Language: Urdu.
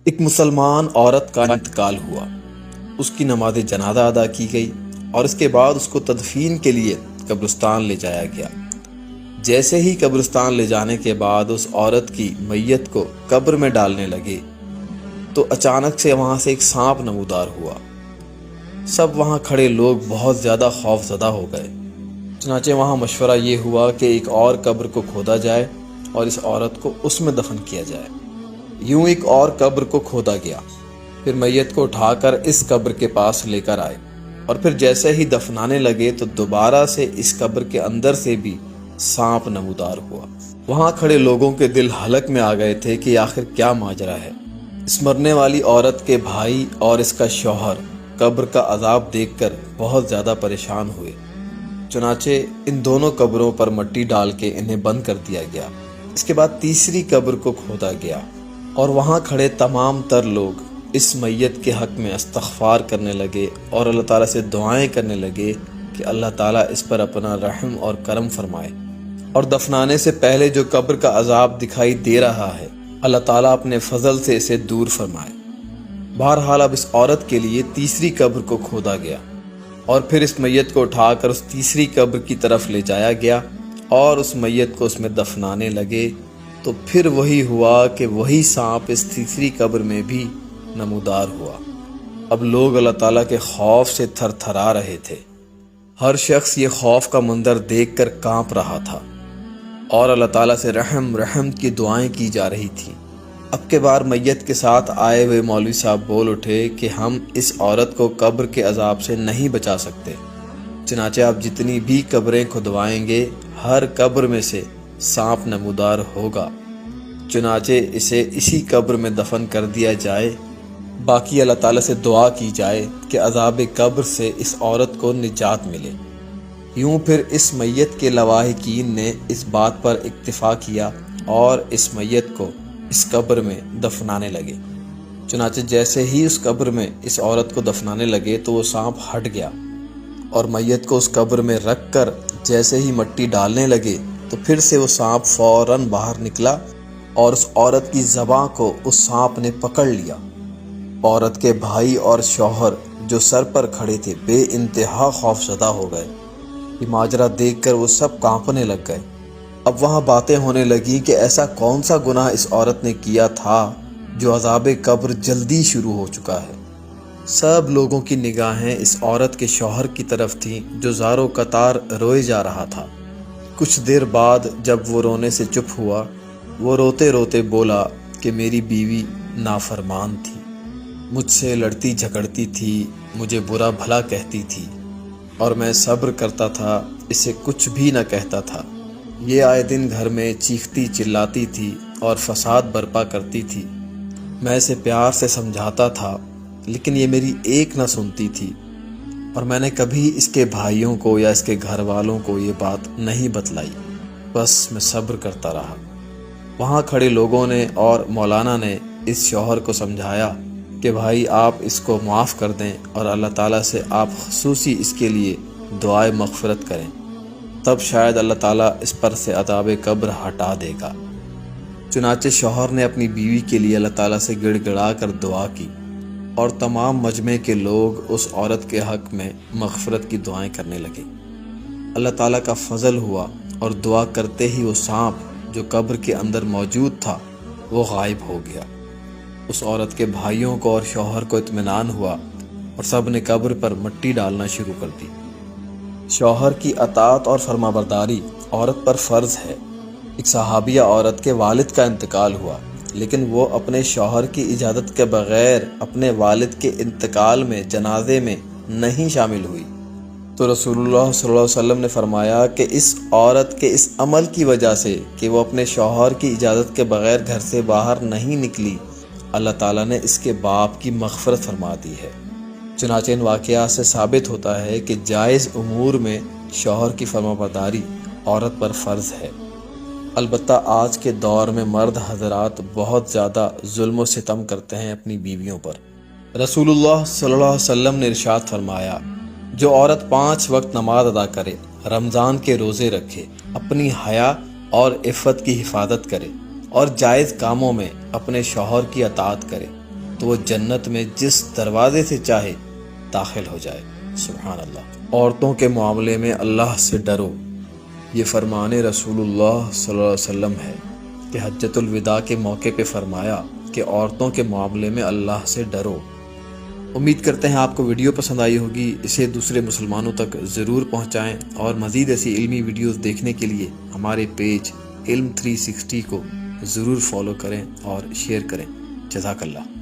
ایک مسلمان عورت کا انتقال ہوا، اس کی نماز جنازہ ادا کی گئی اور اس کے بعد اس کو تدفین کے لیے قبرستان لے جایا گیا۔ جیسے ہی قبرستان لے جانے کے بعد اس عورت کی میت کو قبر میں ڈالنے لگے تو اچانک سے وہاں سے ایک سانپ نمودار ہوا۔ سب وہاں کھڑے لوگ بہت زیادہ خوف زدہ ہو گئے۔ چنانچہ وہاں مشورہ یہ ہوا کہ ایک اور قبر کو کھودا جائے اور اس عورت کو اس میں دفن کیا جائے۔ یوں ایک اور قبر کو کھودا گیا، پھر میت کو اٹھا کر اس قبر کے پاس لے کر آئے اور پھر جیسے ہی دفنانے لگے تو دوبارہ سے اس قبر کے اندر سے بھی سانپ نمودار ہوا۔ وہاں کھڑے لوگوں کے دل حلق میں آ گئے تھے کہ آخر کیا ماجرا ہے۔ اس مرنے والی عورت کے بھائی اور اس کا شوہر قبر کا عذاب دیکھ کر بہت زیادہ پریشان ہوئے۔ چنانچہ ان دونوں قبروں پر مٹی ڈال کے انہیں بند کر دیا گیا۔ اس کے بعد تیسری قبر کو کھودا گیا اور وہاں کھڑے تمام تر لوگ اس میت کے حق میں استغفار کرنے لگے اور اللہ تعالیٰ سے دعائیں کرنے لگے کہ اللہ تعالیٰ اس پر اپنا رحم اور کرم فرمائے، اور دفنانے سے پہلے جو قبر کا عذاب دکھائی دے رہا ہے اللہ تعالیٰ اپنے فضل سے اسے دور فرمائے۔ بہرحال اب اس عورت کے لیے تیسری قبر کو کھودا گیا اور پھر اس میت کو اٹھا کر اس تیسری قبر کی طرف لے جایا گیا اور اس میت کو اس میں دفنانے لگے تو پھر وہی ہوا کہ وہی سانپ اس تیسری قبر میں بھی نمودار ہوا۔ اب لوگ اللہ تعالیٰ کے خوف سے تھر تھرا رہے تھے۔ ہر شخص یہ خوف کا منظر دیکھ کر کانپ رہا تھا اور اللہ تعالیٰ سے رحم کی دعائیں کی جا رہی تھیں۔ اب کے بار میت کے ساتھ آئے ہوئے مولوی صاحب بول اٹھے کہ ہم اس عورت کو قبر کے عذاب سے نہیں بچا سکتے، چنانچہ آپ جتنی بھی قبریں کھدوائیں گے ہر قبر میں سے سانپ نمودار ہوگا، چنانچہ اسے اسی قبر میں دفن کر دیا جائے، باقی اللہ تعالیٰ سے دعا کی جائے کہ عذاب قبر سے اس عورت کو نجات ملے۔ یوں پھر اس میت کے لواحقین نے اس بات پر اکتفا کیا اور اس میت کو اس قبر میں دفنانے لگے۔ چنانچہ جیسے ہی اس قبر میں اس عورت کو دفنانے لگے تو وہ سانپ ہٹ گیا اور میت کو اس قبر میں رکھ کر جیسے ہی مٹی ڈالنے لگے تو پھر سے وہ سانپ فوراً باہر نکلا اور اس عورت کی زباں کو اس سانپ نے پکڑ لیا۔ عورت کے بھائی اور شوہر جو سر پر کھڑے تھے بے انتہا خوف زدہ ہو گئے۔ یہ ماجرا دیکھ کر وہ سب کانپنے لگ گئے۔ اب وہاں باتیں ہونے لگی کہ ایسا کون سا گناہ اس عورت نے کیا تھا جو عذاب قبر جلدی شروع ہو چکا ہے۔ سب لوگوں کی نگاہیں اس عورت کے شوہر کی طرف تھیں جو زاروں قطار روئے جا رہا تھا۔ کچھ دیر بعد جب وہ رونے سے چپ ہوا، وہ روتے روتے بولا کہ میری بیوی نافرمان تھی، مجھ سے لڑتی جھگڑتی تھی، مجھے برا بھلا کہتی تھی اور میں صبر کرتا تھا، اسے کچھ بھی نہ کہتا تھا۔ یہ آئے دن گھر میں چیختی چلاتی تھی اور فساد برپا کرتی تھی۔ میں اسے پیار سے سمجھاتا تھا لیکن یہ میری ایک نہ سنتی تھی، اور میں نے کبھی اس کے بھائیوں کو یا اس کے گھر والوں کو یہ بات نہیں بتلائی، بس میں صبر کرتا رہا۔ وہاں کھڑے لوگوں نے اور مولانا نے اس شوہر کو سمجھایا کہ بھائی آپ اس کو معاف کر دیں اور اللہ تعالیٰ سے آپ خصوصی اس کے لیے دعائے مغفرت کریں، تب شاید اللہ تعالیٰ اس پر سے عذاب قبر ہٹا دے گا۔ چنانچہ شوہر نے اپنی بیوی کے لیے اللہ تعالیٰ سے گڑ گڑا کر دعا کی اور تمام مجمع کے لوگ اس عورت کے حق میں مغفرت کی دعائیں کرنے لگے۔ اللہ تعالیٰ کا فضل ہوا اور دعا کرتے ہی وہ سانپ جو قبر کے اندر موجود تھا وہ غائب ہو گیا۔ اس عورت کے بھائیوں کو اور شوہر کو اطمینان ہوا اور سب نے قبر پر مٹی ڈالنا شروع کر دی۔ شوہر کی اطاعت اور فرمانبرداری عورت پر فرض ہے۔ ایک صحابیہ عورت کے والد کا انتقال ہوا لیکن وہ اپنے شوہر کی اجازت کے بغیر اپنے والد کے انتقال میں جنازے میں نہیں شامل ہوئی تو رسول اللہ صلی اللہ علیہ وسلم نے فرمایا کہ اس عورت کے اس عمل کی وجہ سے کہ وہ اپنے شوہر کی اجازت کے بغیر گھر سے باہر نہیں نکلی، اللہ تعالیٰ نے اس کے باپ کی مغفرت فرما دی ہے۔ چنانچہ ان واقعات سے ثابت ہوتا ہے کہ جائز امور میں شوہر کی فرمانبرداری عورت پر فرض ہے۔ البتہ آج کے دور میں مرد حضرات بہت زیادہ ظلم و ستم کرتے ہیں اپنی بیویوں پر۔ رسول اللہ صلی اللہ علیہ وسلم نے ارشاد فرمایا، جو عورت 5 وقت نماز ادا کرے، رمضان کے روزے رکھے، اپنی حیا اور عفت کی حفاظت کرے اور جائز کاموں میں اپنے شوہر کی اطاعت کرے تو وہ جنت میں جس دروازے سے چاہے داخل ہو جائے۔ سبحان اللہ۔ عورتوں کے معاملے میں اللہ سے ڈرو، یہ فرمان رسول اللہ صلی اللہ علیہ وسلم ہے کہ حجۃ الوداع کے موقع پہ فرمایا کہ عورتوں کے معاملے میں اللہ سے ڈرو۔ امید کرتے ہیں آپ کو ویڈیو پسند آئی ہوگی، اسے دوسرے مسلمانوں تک ضرور پہنچائیں، اور مزید ایسی علمی ویڈیوز دیکھنے کے لیے ہمارے پیج علم 360 کو ضرور فالو کریں اور شیئر کریں۔ جزاک اللہ۔